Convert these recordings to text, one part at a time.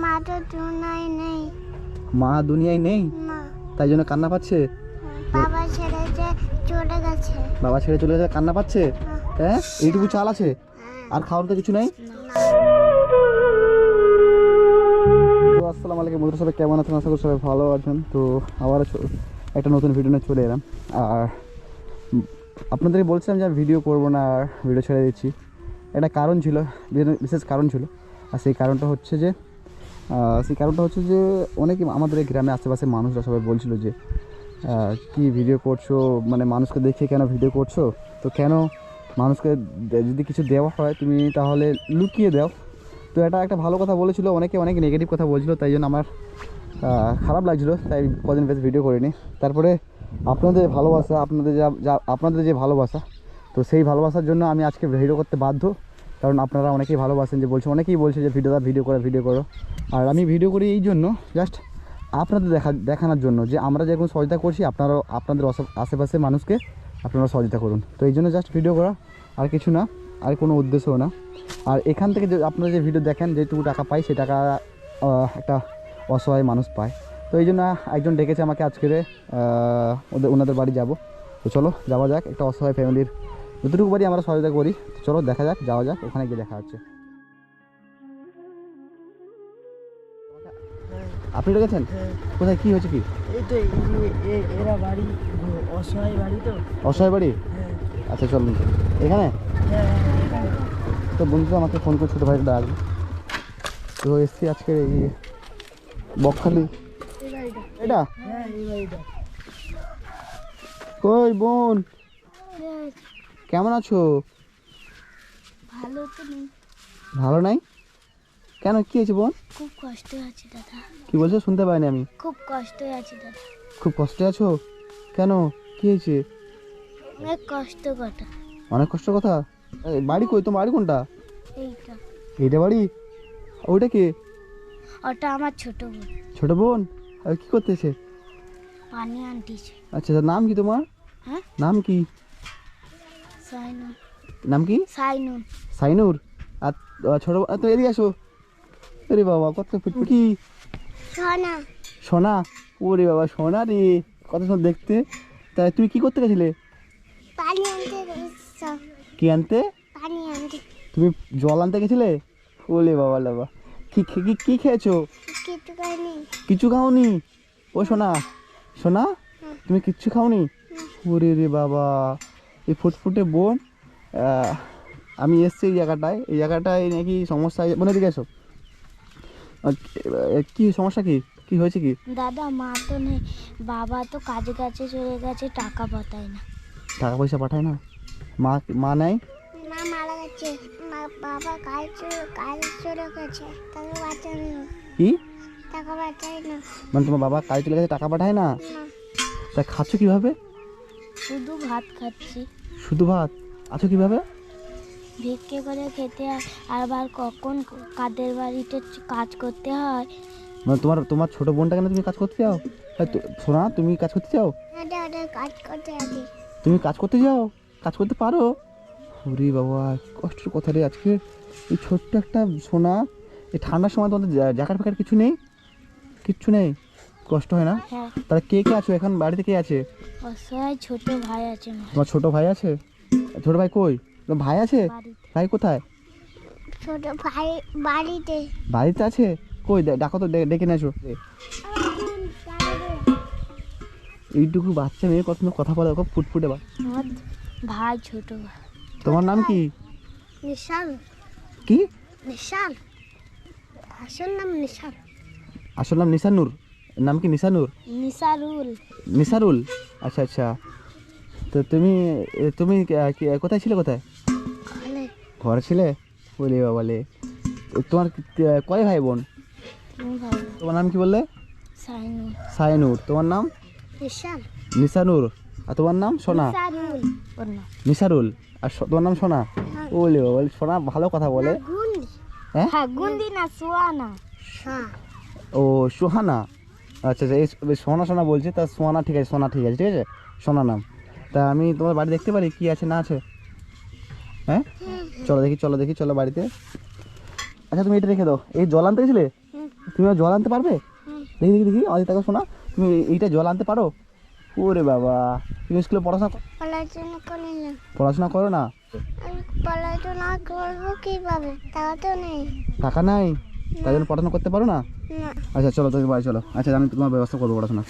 মা তো দুনিয়ায় নেই। মা দুনিয়ায় নেই, না, তাই জন্য কান্না পাচ্ছে। বাবা ছেড়ে যে চলে গেছে। বাবা ছেড়ে চলে গেছে, কান্না পাচ্ছে। হ্যাঁ, এইটুকু চাল আছে, আর খাওয়ার তো কিছু নাই। তো আসসালামু আলাইকুম বন্ধুরা, সবাই কেমন আছেন? আশা করি সবাই ভালো আছেন। তো আবার একটা নতুন ভিডিও নিয়ে চলে এলাম। আর আপনাদেরকে বলছিলাম যে আমি ভিডিও করবো না, আর ভিডিও ছেড়ে দিচ্ছি। একটা কারণ ছিল, বিশেষ কারণ ছিল। আর সেই কারণটা হচ্ছে যে অনেকে আমাদের এই গ্রামে আশেপাশে মানুষরা সবাই বলছিল যে কি ভিডিও করছো, মানে মানুষকে দেখে কেন ভিডিও করছো, তো কেন মানুষকে যদি কিছু দেওয়া হয় তুমি তাহলে লুকিয়ে দাও। তো এটা একটা ভালো কথা বলেছিল, অনেকে অনেক নেগেটিভ কথা বলছিল, তাই জন্য আমার খারাপ লাগছিলো, তাই কদিন বেশ ভিডিও করিনি। তারপরে আপনাদের ভালোবাসা, আপনাদের যে ভালোবাসা, তো সেই ভালোবাসার জন্য আমি আজকে ভিডিও করতে বাধ্য। কারণ আপনারা অনেকেই ভালোবাসেন, যে অনেকেই বলছে যে ভিডিও করো। আর আমি ভিডিও করি এই জন্য, জাস্ট আপনাদের দেখানোর জন্য যে আমরা যেরকম সহযোগিতা করছি, আপনাদের আশেপাশে মানুষকে আপনারা সহযোগিতা করুন। তো এই জন্য জাস্ট ভিডিও করা, আর কিছু না, আর কোনো উদ্দেশ্যও না। আর এখান থেকে যে আপনারা যে ভিডিও দেখেন, যেটুকু টাকা পাই সেই টাকা একটা অসহায় মানুষ পায়। তো এই জন্য একজন ডেকেছে আমাকে আজকের, ওনাদের বাড়ি যাব। তো চলো যাওয়া যাক, একটা অসহায় ফ্যামিলির যতটুকু বাড়ি আমরা সহযোগিতা করি। চলো দেখা যাক, যাওয়া যাক, ওখানে গিয়ে দেখা হচ্ছে। আপনি ডেকেছেন? কোথায়, কি হয়েছে? কি এই তো এরা বাড়ি, অসহায় বাড়ি। তো অসহায় বাড়ি? আচ্ছা চলুন এখানে। তো বন্ধুরা আমাকে ফোন করে ছোটো ভাইটা ডাকবে, তো এসছি আজকে এই বকখালি। এটা কই বোন, কেমন আছো? ভালো তো নেই, ভালো নাই কেন, কি হয়েছে বোন? খুব কষ্টে আছি দাদা। কি বলছো, শুনতে পাইনি আমি। খুব কষ্টে আছি দাদা। খুব কষ্টে আছো কেন, কি হয়েছে? অনেক কষ্ট কথা। অনেক কষ্ট কথা? বাড়ি কই, তোমার বাড়ি কোনটা? এইটা এইটা বাড়ি? ওইটা কে? ওটা আমার ছোট বোন। ছোট বোন? আর কি করতেছে? পানি আনটিছে। আচ্ছা, নাম কি তোমার? হ্যাঁ, নাম কি? সাইনুন। নাম কি? সাইনুন। সাইনুর। আর ছোট তো এদিকে আসো। আরে বাবা, কত ফুটফুটি। সোনা। সোনা? ওরে বাবা, সোনা রে, কত সুন্দর দেখতে। তাই তুমি কি করতে গেছিলে? পানি আনতে গেছো? কি আনতে? পানি আনতে। তুমি জল আনতে গেছিলে? ওলে বাবা বাবা, কি কি খেয়েছো? কিছু খাইনি। কিছু খাওনি? ও সোনা, সোনা তুমি কিচ্ছু খাওনি? ওরে রে বাবা, এই ফুটফুটে বোন। আমি এসছি এই জায়গাটায় নাকি সমস্যা, মনে দিকে এসো। কি সমস্যা, কি কি হয়েছে? কি দাদা, মা তো নেই, বাবা তো কাজে কাছে চলে গেছে, টাকা পাঠায় না। টাকা পয়সা পাঠায় না? মা নাই? মা মারা গেছে। বাবা কাজ চলে গেছে, টাকা পাঠায় না। কি টাকা পাঠায় না। মানে তোমার বাবা কাজ চলে গেছে, টাকা পাঠায় না? না, তা খাচ্ছ কিভাবে? শুধু ভাত খাচ্ছি। শুধু ভাত? আছো কিভাবে? ভিক্ষে করে খেতে হয়, আবার কখন কাদের বাড়িতে কাজ করতে হয়। মানে তোমার ছোট বোনটা কেন তুমি কাজ করতে চাও? সোনা, তুমি কাজ করতে চাও? কাজ করতে হবে। তুমি কাজ করতে যাও? কাজ করতে পারো? ওরে বাবা, কষ্টের কথা রে আজকে। এই ছোট্ট একটা সোনা, এই ঠান্ডার সময় তোমাদের জ্যাকেট ফ্যাকেট কিছু নেই? কিচ্ছু নেই, কষ্ট হয় না? হ্যাঁ। তাহলে কে কে আছো এখন বাড়িতে, কে আছে? অসহায় ছোট ভাই আছে আমার তোমার ছোট ভাই আছে? ছোট ভাই কই? তোমার ভাই আছে? বাড়িতে। ভাই কোথায়? ছোট ভাই বাড়িতে। বাড়িতে আছে? কই ডাকো তো, ডেকে নিয়ে আসো। এইটুকু বাচ্চা মেয়ে কত কথা বলে, ওকে ফুটফুটে বা। আমার ভাই, ছোট ভাই। তোমার নাম কি? নিশান। কি? নিশান, আসল নাম নিশান। আসল নাম নিশানুর? নাম কি নিশানুর? নিসারুল। নিসারুল? আচ্ছা আচ্ছা। তো তুমি তুমি কোথায় ছিলে, কোথায়? ঘরে ছিলে? বলে বাবালে, তোমার কয় ভাই বোন? তোমার নাম কি বললে? সাইনুর। সাইনুর। তোমার নাম? নিশান। নিশানুর। আর তোমার নাম? সোনা। নিসারুল। নিসারুল। আর তোমার নাম সোনা? বলে বাবা, সোনা ভালো কথা বলে। হ্যাঁ, গুন্দি না, সুয়ানা। ও সুহানা। আচ্ছা আচ্ছা, এই সোনা সোনা বলছে, তা সোনা ঠিক আছে, সোনা ঠিক আছে, ঠিক আছে, সোনা নাম। তা আমি তোমার বাড়ি দেখতে পারি কি আছে না আছে? হ্যাঁ, চলো দেখি, চলো বাড়িতে। আচ্ছা তুমি এটা রেখে দাও। এই জল আনতে গেছিলে? তুমি জল আনতে পারবে? দেখি দেখি দেখি অজিত তাকে শোনা, তুমি এইটা জল আনতে পারো? ওরে বাবা, তুমি স্কুলে পড়াশোনা পড়াশোনা করি না। পড়াশোনা করো না? আমি পড়াশোনা করবো কিভাবে? টাকা তো নেই। টাকা নাই, তাই জন্য পড়াশোনা করতে পারো না? না। আচ্ছা চলো তুমি বাড়ি চলো। আচ্ছা আমি তোমার ব্যবস্থা করবো পড়াশোনা।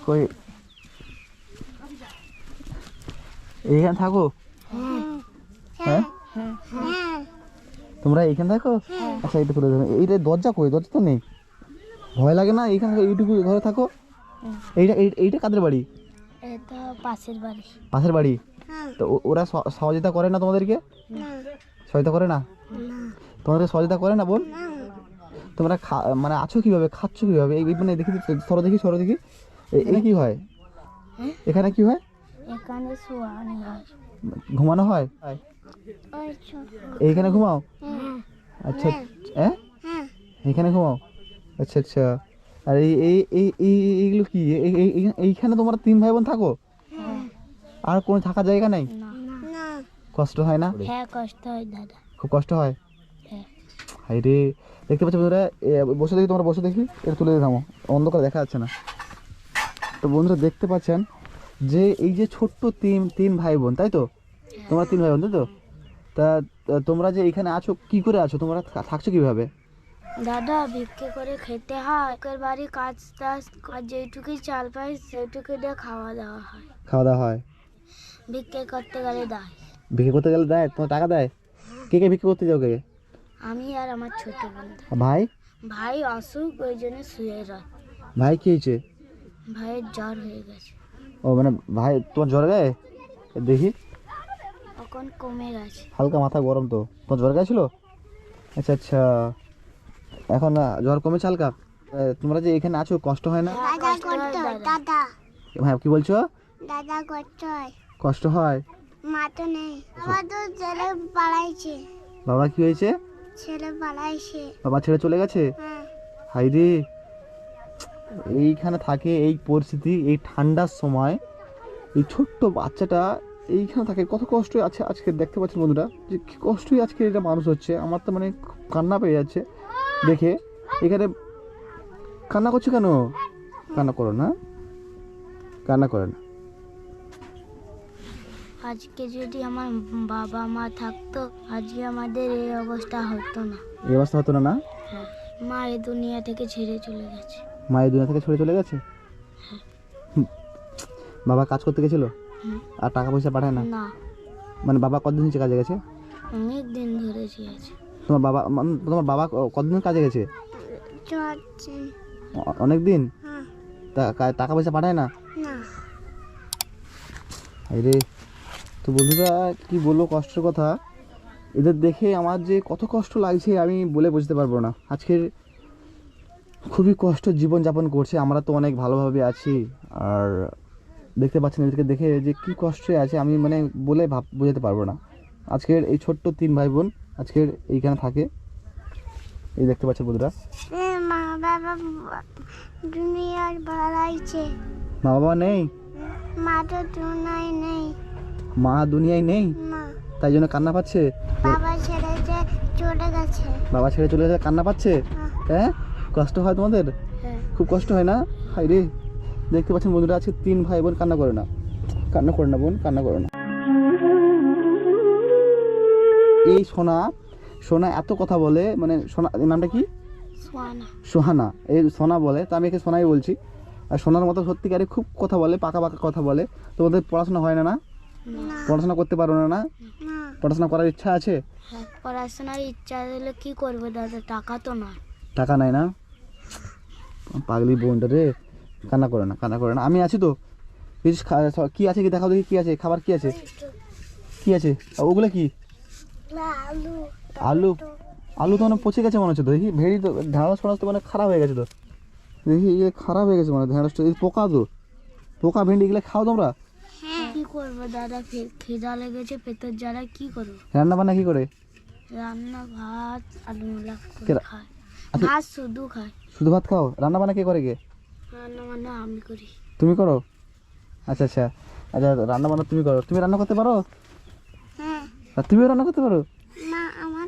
কই এইখানে থাকো? হ্যাঁ হ্যাঁ। তোমরা এইখানে থাকো? আচ্ছা এইটা তুলে দেবে। এইটা দরজা কই? দরজা তো নেই, ভয় লাগে না? এইখানে এইটুকু ঘরে থাকো। এইটা এইটা কাদের বাড়ি? এটা পাশের বাড়ি। পাশের বাড়ি? হ্যাঁ। তো ওরা সহযোগিতা করে না তোমাদেরকে? না। সহযোগিতা করে না? না। তোমাদেরকে সহযোগিতা করে না বোন? না। তোমরা মানে আছো কিভাবে, খাচ্ছ কিভাবে? এই মানে দেখি সরো দেখি, সরো দেখি। এটা কি হয়? এখানে কি হয়? এখানে শোয়ানো হয়। ঘুমানো হয়? ওই তো। এইখানে ঘুমাও? হ্যাঁ। আচ্ছা হ্যাঁ, হ্যাঁ। এইখানে ঘুমাও? আচ্ছা আচ্ছা। আর এই এই এই এই- এইগুলো কি এইখানে তোমরা 3 ভাই বোন থাকো? হ্যাঁ। আর কোনো থাকার জায়গা নাই? না। না। কষ্ট হয় না? হ্যাঁ, কষ্ট হয় দাদা। খুব কষ্ট হয়? হ্যাঁ। হাই রে, দেখতে পাচ্ছ বন্ধুরা, বসে দেখি, তোমরা বসে দেখি, এটা তুলে দিয়ে থামো, অন্ধকারে দেখা যাচ্ছে না। তো বন্ধুরা দেখতে পাচ্ছেন যে এই যে ছোট্ট তিন ভাই বোন, তাই তো? তোমরা 3 ভাই বোন তাই তো? তা তোমরা যে এখানে আছো, কি করে আছো তোমরা? থাকছো কিভাবে? দাদা ভিক্ষে করে খেতে হয়। লোকের বাড়ি কাজ টাজ, আর যেটুকুই চাল পাই সেইটুকু দিয়ে খাওয়া দাওয়া হয়। খাওয়া দাওয়া হয়? ভিক্ষে করতে গেলে দেয়। ভিক্ষে করতে গেলে দেয়? তোমার টাকা দেয়? কে কে ভিক্ষে করতে যাও? কে? আমি আর আমার ছোট বন্ধু। ভাই? ভাই অসুখ, ওই জন্য শুয়ে রয়। ভাই কি হয়েছে? ভাইয়ের জ্বর হয়ে গেছে। ও মানে ভাই তোমার জ্বর গায়ে? দেখি, এখন কমে গেছে। হালকা মাথা গরম তো, তোমার জ্বর গায়ে ছিল? আচ্ছা আচ্ছা, এখন জ্বর কমেছে হালকা? তোমরা যে এখানে আছো কষ্ট হয় না? দাদা করতে হয় দাদা। ভাই কি বলছো? দাদা করতে হয়। কষ্ট হয়? মা তো নেই। আমার তো ছেলে পালাইছে। বাবা কি হয়েছে? ছেলে পালাইছে। বাবা ছেড়ে চলে গেছে? হ্যাঁ। হাই রে, এইখানে থাকে, এই পরিস্থিতি, এই ঠান্ডার সময় এই ছোট্ট বাচ্চাটা এইখানে থাকে, কত কষ্ট আছে আজকে। দেখতে পাচ্ছেন বন্ধুরা যে কি কষ্টই আজকে এটা মানুষ হচ্ছে। আমার তো মানে খুব কান্না পেয়ে যাচ্ছে দেখে। এখানে কান্না করছো কেন? কান্না করো না, কান্না করে না। আজকে যদি আমার বাবা মা থাকতো, আজকে আমাদের এই অবস্থা হতো না। এই অবস্থা হতো না? না, হ্যাঁ। মা এই দুনিয়া থেকে ছেড়ে চলে গেছে। মায়ের দুনিয়া থেকে ছড়ে চলে গেছে? হুম। বাবা কাজ করতে গেছিল হুম। আর টাকা পয়সা পাঠায় না? না, মানে বাবা কতদিন হচ্ছে কাজে গেছে? অনেক দিন ধরে গেছে। তোমার বাবা কতদিন কাজে গেছে? চলছে। অনেক দিন? হ্যাঁ। টাকা পয়সা পাঠায় না? না। আরে, তো বন্ধুরা কি বলবো কষ্টের কথা, এদের দেখে আমার যে কত কষ্ট লাগছে আমি বলে বুঝতে পারবো না। আজকের খুবই কষ্ট জীবনযাপন করছে, আমরা তো অনেক ভালোভাবে আছি, আর দেখতে পাচ্ছেন এদেরকে দেখে যে কি কষ্টে আছে আমি মানে বলে বোঝাতে পারবো না। আজকের এই ছোট্ট 3 ভাই বোন আজকের এইখানে থাকে, এই দেখতে পাচ্ছেন বন্ধুরা। মা বাবা দুনিয়ার বাড়াইছে। মা বাবা নেই? মা তো দুনিয়ায় নেই। মা দুনিয়ায় নেই, মা তাই জন্য কান্না পাচ্ছে? বাবা ছেড়ে যে চলে গেছে। বাবা ছেড়ে চলে গেছে কান্না পাচ্ছে? হ্যাঁ, কষ্ট হয় তোমাদের? হ্যাঁ। খুব কষ্ট হয় না? হাই রে, দেখতে পাচ্ছেন বন্ধুরা আজকে 3 ভাই বোন কান্না করে না, কান্না করে না বোন, কান্না করে না। এই সোনা এত কথা বলে, মানে সোনা নামটা কি? সোয়ানা। সোহানা। এই সোনা বলে, তা আমি একে সোনাই বলছি। আর সোনার মতো সত্যিকারে খুব কথা বলে, পাকা পাকা কথা বলে। তোমাদের পড়াশোনা হয় না? না, পড়াশোনা করতে পারো না? না, না। পড়াশোনা করার ইচ্ছা আছে? হ্যাঁ, পড়াশোনার ইচ্ছা হলে কি করবো দাদা, টাকা তো না। টাকা নাই না? পাগলি বোনটা রে, কান্না করে না, কান্না করে না। আমি আছি তো, কি আছে কি দেখাও দেখি, কি আছে খাবার, কি আছে, কি আছে? ওগুলো কি? আলু। আলু? আলু তো মানে পচে গেছে মনে হচ্ছে তো, দেখি ভেড়ি তো, ঢেঁড়স ফেঁড়স তো মানে খারাপ হয়ে গেছে তো, দেখি ইয়ে খারাপ হয়ে গেছে মানে ঢেঁড়সটা, এই পোকা তো, পোকা ভেন্ডি এগুলো খাও তোমরা? হ্যাঁ। কি করবো দাদা, খিদা লেগেছে, পেটের জ্বালায় কি করবো? রান্না বান্না কি করে? রান্না ভাত আলু মোলা কেরা- খায়। আচ্ছা। ভাত শুধু খায়। শুধু ভাত খাও? রান্না বান্না কে করে? কে? রান্না মানে আমি করি। তুমি করো? আচ্ছা আচ্ছা আচ্ছা, রান্না বান্না তুমি করো? তুমি রান্না করতে পারো? হ্যাঁ। আর তুমিও রান্না করতে পারো? মা আমার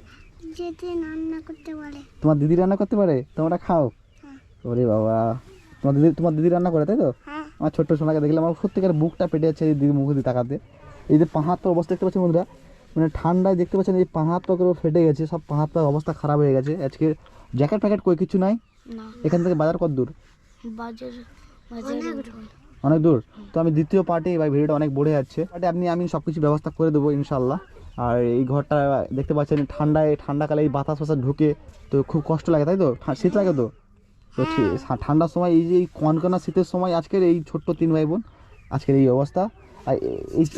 যেতে রান্না করতে পারে। তোমার দিদি রান্না করতে পারে, তোমরা খাও? ওরে বাবা, তোমার দিদি রান্না করে, তাই তো? হ্যাঁ। আমার ছোট্ট সোনাকে দেখলে আমার সত্যিকার বুকটা পেটে যাচ্ছে এই দিদি মুখে দিয়ে তাকাতে। এই যে পা হাত পা অবস্থা দেখতে পাচ্ছেন বন্ধুরা, মানে ঠান্ডায় দেখতে পাচ্ছেন এই পা হাত পা করে ফেটে গেছে, সব পা হাত পা অবস্থা খারাপ হয়ে গেছে। আজকে জ্যাকেট প্যাকেট কই কিছু নাই। না, এখান থেকে বাজার কত দূর? বাজার অনেক দূর। তো আমি দ্বিতীয় পার্টে বা ভিডিওটা অনেক বড়ে যাচ্ছে, পার্টে আমি সব কিছু ব্যবস্থা করে দেবো ইনশাল্লাহ। আর এই ঘরটা দেখতে পাচ্ছেন ঠান্ডাকালে এই বাতাস ফাতাস ঢুকে তো খুব কষ্ট লাগে, তাই তো? শীত লাগে তো ঠান্ডার সময় এই যে কনকনা শীতের সময় আজকের এই ছোট্ট 3 ভাই বোন আজকের এই অবস্থা। আর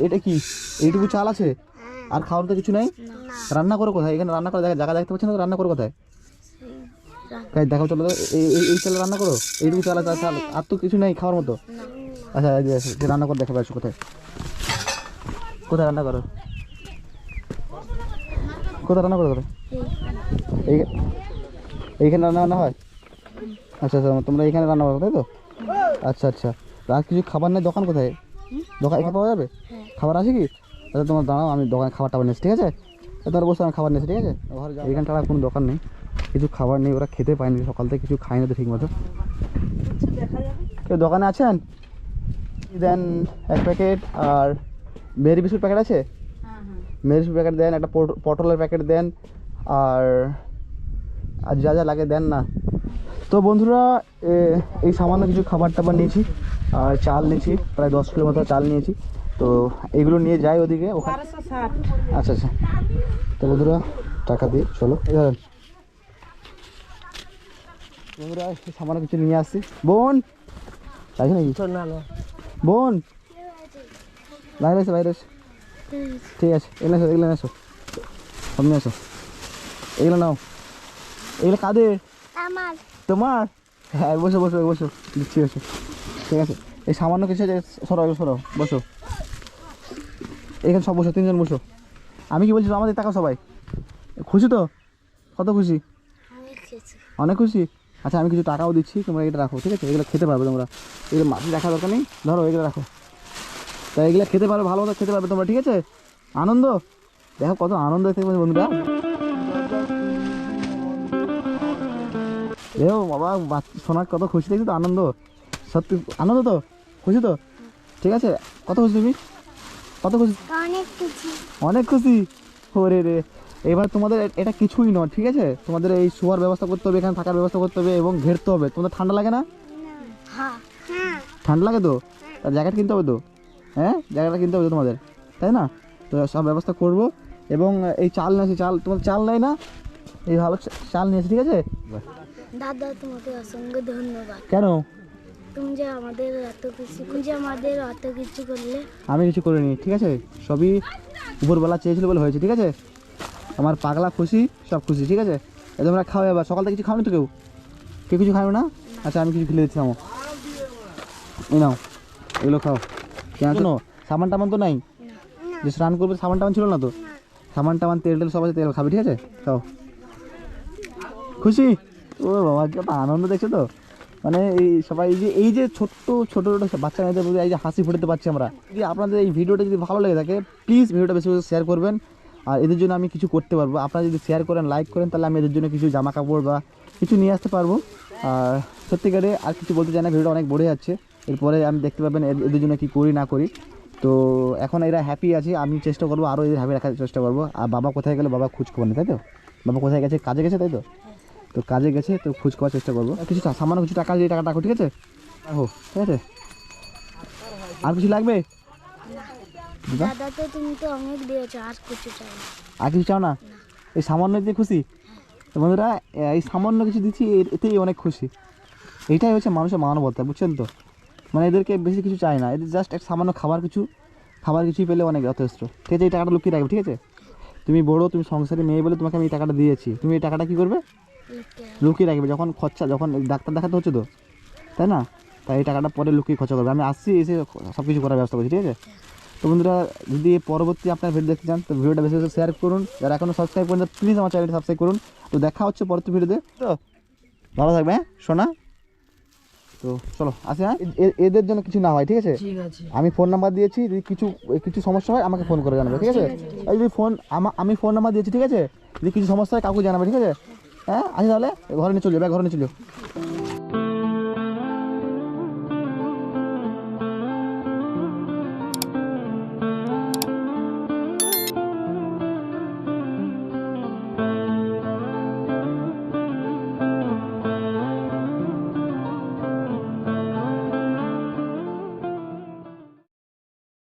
এটা কি এইটুকু চাল আছে আর খাওয়ার তো কিছু নাই? রান্না করো কোথায়? এখানে রান্না করে জায়গা দেখতে পাচ্ছেন না, রান্না করো কোথায়? দেখো চলো, এই চালে রান্না করো, এইটুকু চাল আছে, চাল আর তো কিছু নেই খাওয়ার মতো। আচ্ছা রান্না করে দেখা পাচ্ছ কোথায় রান্না করো, কোথায় রান্না করো? এইখানে রান্না হয়? আচ্ছা তোমরা এখানে রান্না করো, তাই তো? আচ্ছা আর কিছু খাবার নেই? দোকান কোথায়? দোকান এখানে পাওয়া যাবে? খাবার আছে কি? আচ্ছা তোমার দাঁড়াও, আমি দোকানে খাবার টাবার নিয়েছি, ঠিক আছে? তোমার বসে আমি খাবার নিয়েছি, ঠিক আছে? ঘরে এখানটা কোনো দোকান নেই, কিছু খাবার নেই, ওরা খেতে পায়নি সকাল থেকে, কিছু খায়নি তো ঠিক মতো। কেউ দোকানে আছেন? দেন 1 প্যাকেট, আর মেরি বিস্কুট প্যাকেট আছে? মেরি বিস্কুট প্যাকেট দেন, একটা পটলের প্যাকেট দেন, আর যা যা লাগে দেন না। তো বন্ধুরা এই সামান্য কিছু খাবার টাবার নিয়েছি, আর চাল নিয়েছি, প্রায় 10 কিলো মতো চাল নিয়েছি। তো এইগুলো নিয়ে যাই ওদিকে ওখানে। আচ্ছা তো বন্ধুরা টাকা দিয়ে চলো। ধরেন বন্ধুরা সামান্য কিছু নিয়ে আসছি। বোন তাই নাকি? বোন বাইরে এসো, ঠিক আছে, এগুলো এসো, সামনে এসো, এগুলো নাও। এগুলো কাদের? তোমার? হ্যাঁ বসো দিচ্ছি, বসো, ঠিক আছে। এই সামান্য কিছু সরাও বসো, এখানে সব বসো, 3 জন বসো। আমি কি বলছি আমাদের তাকাও সবাই। খুশি তো? কত খুশি? অনেক খুশি। আচ্ছা আমি কিছু টাকাও দিচ্ছি, তোমরা এটা রাখো, ঠিক আছে? এগুলো খেতে পারবে তোমরা, এগুলো মাটি রাখার দরকার নেই, ধরো এগুলো রাখো। তাই এগুলো খেতে পারবে, ভালো মতো খেতে পারবে তোমরা, ঠিক আছে? আনন্দ দেখো কত আনন্দ দেখতে পাচ্ছি বন্ধুরা। দেখো বাবা সোনার কত খুশি দেখছি তো, আনন্দ, সত্যি আনন্দ তো, খুশি তো? ঠিক আছে, কত খুশি তুমি? কত খুশি? অনেক খুশি। ওরে রে, এবার তোমাদের এটা কিছুই নয়, ঠিক আছে? তোমাদের এই শোয়ার ব্যবস্থা করতে হবে, এখানে থাকার ব্যবস্থা করতে হবে এবং ঘেরতে হবে। তোমাদের ঠান্ডা লাগে না? ঠান্ডা লাগে তো, জ্যাকেট কিনতে হবে তো, হ্যাঁ জ্যাকেটটা কিনতে হবে তো তোমাদের, তাই না? তো সব ব্যবস্থা করব। এবং এই চাল নিয়েছি, তোমাদের চাল নেই না? এই ভালো চাল নিয়েছি, ঠিক আছে? দাদা তোমাকে অসংখ্য ধন্যবাদ। কেন? তুমি যে আমাদের এত কিছু করলে। আমি কিছু করিনি, ঠিক আছে? সবই উপরবেলা চেয়েছিল বলে হয়েছে, ঠিক আছে? আমার পাগলা খুশি, সব খুশি, ঠিক আছে? তোমরা খাও এবার, সকাল থেকে কিছু খাওনি তো? কেউ কিছু খাও না? আচ্ছা আমি কিছু খেলে দিচ্ছি, নাও এই নাও, এগুলো খাও। কেন শোনো, সাবান টামান তো নাই যে স্নান করবে? সাবান টামান ছিল না তো? সাবান টামান তেল সব আছে, তেল খাবে, ঠিক আছে? খাও। খুশি? ও বাবা কি আনন্দ দেখছো তো, মানে এই সবাই এই যে ছোট্ট বাচ্চা মেয়েদের মধ্যে এই যে হাসি ফুটাতে পারছি আমরা। যদি আপনাদের এই ভিডিওটা যদি ভালো লেগে থাকে, প্লিজ ভিডিওটা বেশি বেশি শেয়ার করবেন। আর এদের জন্য আমি কিছু করতে পারবো, আপনারা যদি শেয়ার করেন, লাইক করেন, তাহলে আমি এদের জন্য কিছু জামা কাপড় বা কিছু নিয়ে আসতে পারবো। আর সত্যিকারে আর কিছু বলতে চাই না, ভিডিওটা অনেক বড়ে যাচ্ছে। এরপরে আমি দেখতে পাবেন এদের জন্য কী করি না করি। তো এখন এরা হ্যাপি আছে, আমি চেষ্টা করবো আরও এদের হ্যাপি রাখার চেষ্টা করবো। আর বাবা কোথায় গেলে? বাবা খোঁজ খবর নেই, তাই তো? বাবা কোথায় গেছে? কাজে গেছে, তাই তো? তো কাজে গেছে, তো খোঁজ করার চেষ্টা করবো। কিছু সামান্য কিছু টাকা দিয়ে টাকা রাখো, ঠিক আছে? রাখো, ঠিক আছে? আর কিছু লাগবে? দাদা তো তুমি তো অনেক দিয়েছো, আর কিছু চাই না। আর কিছু চাও না? এই সামান্য দিয়ে খুশি? তো বন্ধুরা এই সামান্য কিছু দিচ্ছি, এতেই অনেক খুশি। এইটাই হচ্ছে মানুষের মানবতা, বুঝছেন তো? মানে এদেরকে বেশি কিছু চাই না, এদের জাস্ট একটা সামান্য খাবার কিছুই পেলে অনেক যথেষ্ট, ঠিক আছে? এই টাকাটা লুকিয়ে রাখবে, ঠিক আছে? তুমি বড়, তুমি সংসারে মেয়ে বলে তোমাকে আমি এই টাকাটা দিয়েছি, তুমি এই টাকাটা কী করবে? লুকিয়ে রাখবে। যখন যখন ডাক্তার দেখাতে হচ্ছে তো, তাই না? তাই এই টাকাটা পরে লুকিয়ে খরচা করবে। আমি আসছি, এসে সব কিছু করার ব্যবস্থা করছি, ঠিক আছে? তো বন্ধুরা যদি পরবর্তী আপনার ভিডিও দেখতে চান, তো ভিডিওটা বেশি বেশি শেয়ার করুন। যারা এখনও সাবস্ক্রাইব করেন, প্লিজ আমার চ্যানেলটা সাবস্ক্রাইব করুন। তো দেখা হচ্ছে পরবর্তী ভিডিওতে। তো ভালো থাকবে, হ্যাঁ সোনা? তো তো চলো আসি, হ্যাঁ এদের জন্য কিছু না হয়, ঠিক আছে? ঠিক আছে। আমি ফোন নাম্বার দিয়েছি, যদি কিছু কিছু সমস্যা হয় আমাকে ফোন করে জানাবে, ঠিক আছে? আর যদি আমি ফোন নাম্বার দিয়েছি, ঠিক আছে? যদি কিছু সমস্যা হয় কাউকে জানাবে, ঠিক আছে? হ্যাঁ আসি তাহলে, ঘরে নিয়ে চলিও, ব্যাগ ঘরে নিয়ে চলিও।